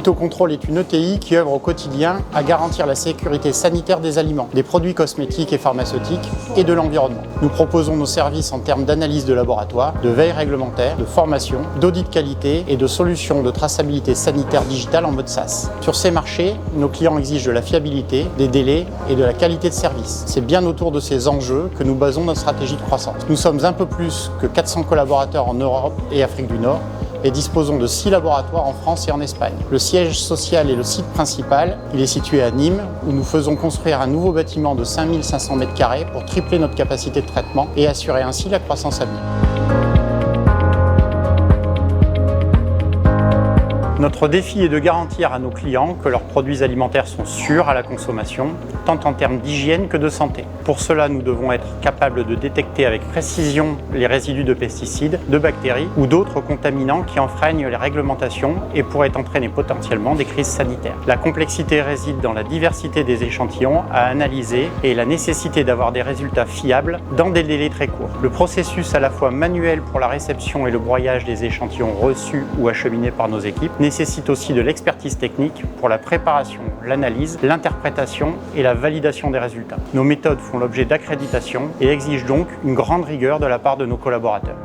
Phytocontrol est une ETI qui œuvre au quotidien à garantir la sécurité sanitaire des aliments, des produits cosmétiques et pharmaceutiques et de l'environnement. Nous proposons nos services en termes d'analyse de laboratoire, de veille réglementaire, de formation, d'audit qualité et de solutions de traçabilité sanitaire digitale en mode SaaS. Sur ces marchés, nos clients exigent de la fiabilité, des délais et de la qualité de service. C'est bien autour de ces enjeux que nous basons notre stratégie de croissance. Nous sommes un peu plus que 400 collaborateurs en Europe et Afrique du Nord et disposons de 6 laboratoires en France et en Espagne. Le siège social et le site principal, il est situé à Nîmes, où nous faisons construire un nouveau bâtiment de 5500 m² pour tripler notre capacité de traitement et assurer ainsi la croissance à venir. Notre défi est de garantir à nos clients que leurs produits alimentaires sont sûrs à la consommation, tant en termes d'hygiène que de santé. Pour cela, nous devons être capables de détecter avec précision les résidus de pesticides, de bactéries ou d'autres contaminants qui enfreignent les réglementations et pourraient entraîner potentiellement des crises sanitaires. La complexité réside dans la diversité des échantillons à analyser et la nécessité d'avoir des résultats fiables dans des délais très courts. Le processus à la fois manuel pour la réception et le broyage des échantillons reçus ou acheminés par nos équipes nécessite aussi de l'expertise technique pour la préparation, l'analyse, l'interprétation et la validation des résultats. Nos méthodes font l'objet d'accréditation et exigent donc une grande rigueur de la part de nos collaborateurs.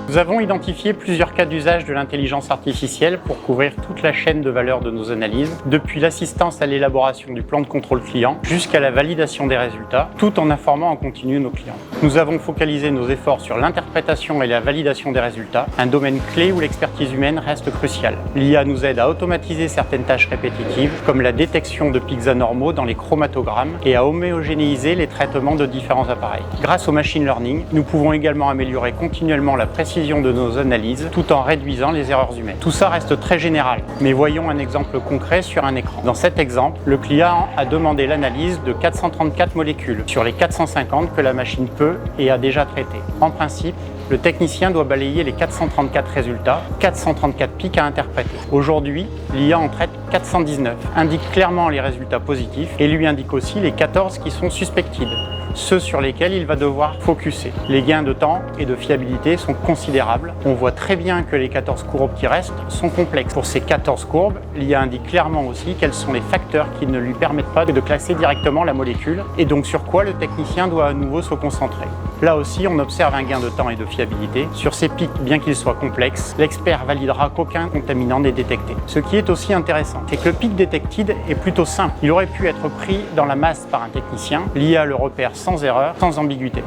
Nous avons identifié plusieurs cas d'usage de l'intelligence artificielle pour couvrir toute la chaîne de valeur de nos analyses, depuis l'assistance à l'élaboration du plan de contrôle client jusqu'à la validation des résultats, tout en informant en continu nos clients. Nous avons focalisé nos efforts sur l'interprétation et la validation des résultats, un domaine clé où l'expertise humaine reste cruciale. L'IA nous aide à automatiser certaines tâches répétitives, comme la détection de pics anormaux dans les chromatogrammes et à homogénéiser les traitements de différents appareils. Grâce au machine learning, nous pouvons également améliorer continuellement la précision de nos analyses tout en réduisant les erreurs humaines. Tout ça reste très général, mais voyons un exemple concret sur un écran. Dans cet exemple, le client a demandé l'analyse de 434 molécules sur les 450 que la machine peut et a déjà traitées. En principe, le technicien doit balayer les 434 résultats, 434 pics à interpréter. Aujourd'hui, l'IA en traite 419, indique clairement les résultats positifs et lui indique aussi les 14 qui sont suspected, ceux sur lesquels il va devoir focuser. Les gains de temps et de fiabilité sont considérables. On voit très bien que les 14 courbes qui restent sont complexes. Pour ces 14 courbes, l'IA indique clairement aussi quels sont les facteurs qui ne lui permettent pas de classer directement la molécule et donc sur quoi le technicien doit à nouveau se concentrer. Là aussi, on observe un gain de temps et de fiabilité. Sur ces pics, bien qu'ils soient complexes, l'expert validera qu'aucun contaminant n'est détecté. Ce qui est aussi intéressant, c'est que le pic detected est plutôt simple. Il aurait pu être pris dans la masse par un technicien. L'IA le repère sans erreur, sans ambiguïté.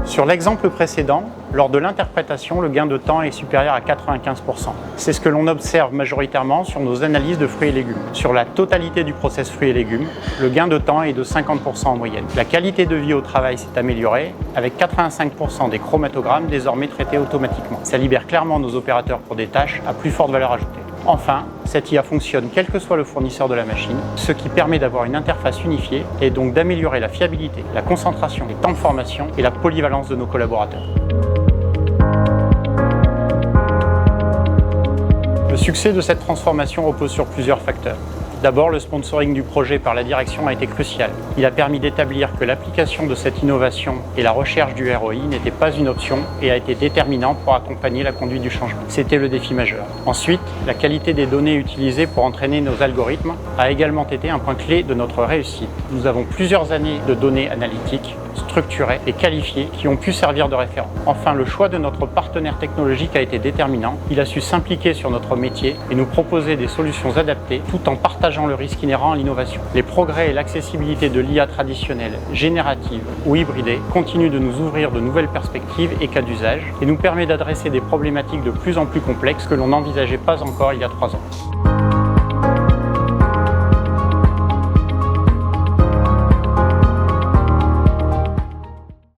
Sur l'exemple précédent, lors de l'interprétation, le gain de temps est supérieur à 95%. C'est ce que l'on observe majoritairement sur nos analyses de fruits et légumes. Sur la totalité du process fruits et légumes, le gain de temps est de 50% en moyenne. La qualité de vie au travail s'est améliorée, avec 85% des chromatogrammes désormais traités automatiquement. Ça libère clairement nos opérateurs pour des tâches à plus forte valeur ajoutée. Enfin, cette IA fonctionne quel que soit le fournisseur de la machine, ce qui permet d'avoir une interface unifiée et donc d'améliorer la fiabilité, la concentration, les temps de formation et la polyvalence de nos collaborateurs. Le succès de cette transformation repose sur plusieurs facteurs. D'abord, le sponsoring du projet par la direction a été crucial. Il a permis d'établir que l'application de cette innovation et la recherche du ROI n'étaient pas une option et a été déterminant pour accompagner la conduite du changement. C'était le défi majeur. Ensuite, la qualité des données utilisées pour entraîner nos algorithmes a également été un point clé de notre réussite. Nous avons plusieurs années de données analytiques, structurées et qualifiées qui ont pu servir de référence. Enfin, le choix de notre partenaire technologique a été déterminant. Il a su s'impliquer sur notre métier et nous proposer des solutions adaptées tout en partageant le risque inhérent à l'innovation. Les progrès et l'accessibilité de l'IA traditionnelle, générative ou hybridée continuent de nous ouvrir de nouvelles perspectives et cas d'usage et nous permet d'adresser des problématiques de plus en plus complexes que l'on n'envisageait pas encore il y a 3 ans.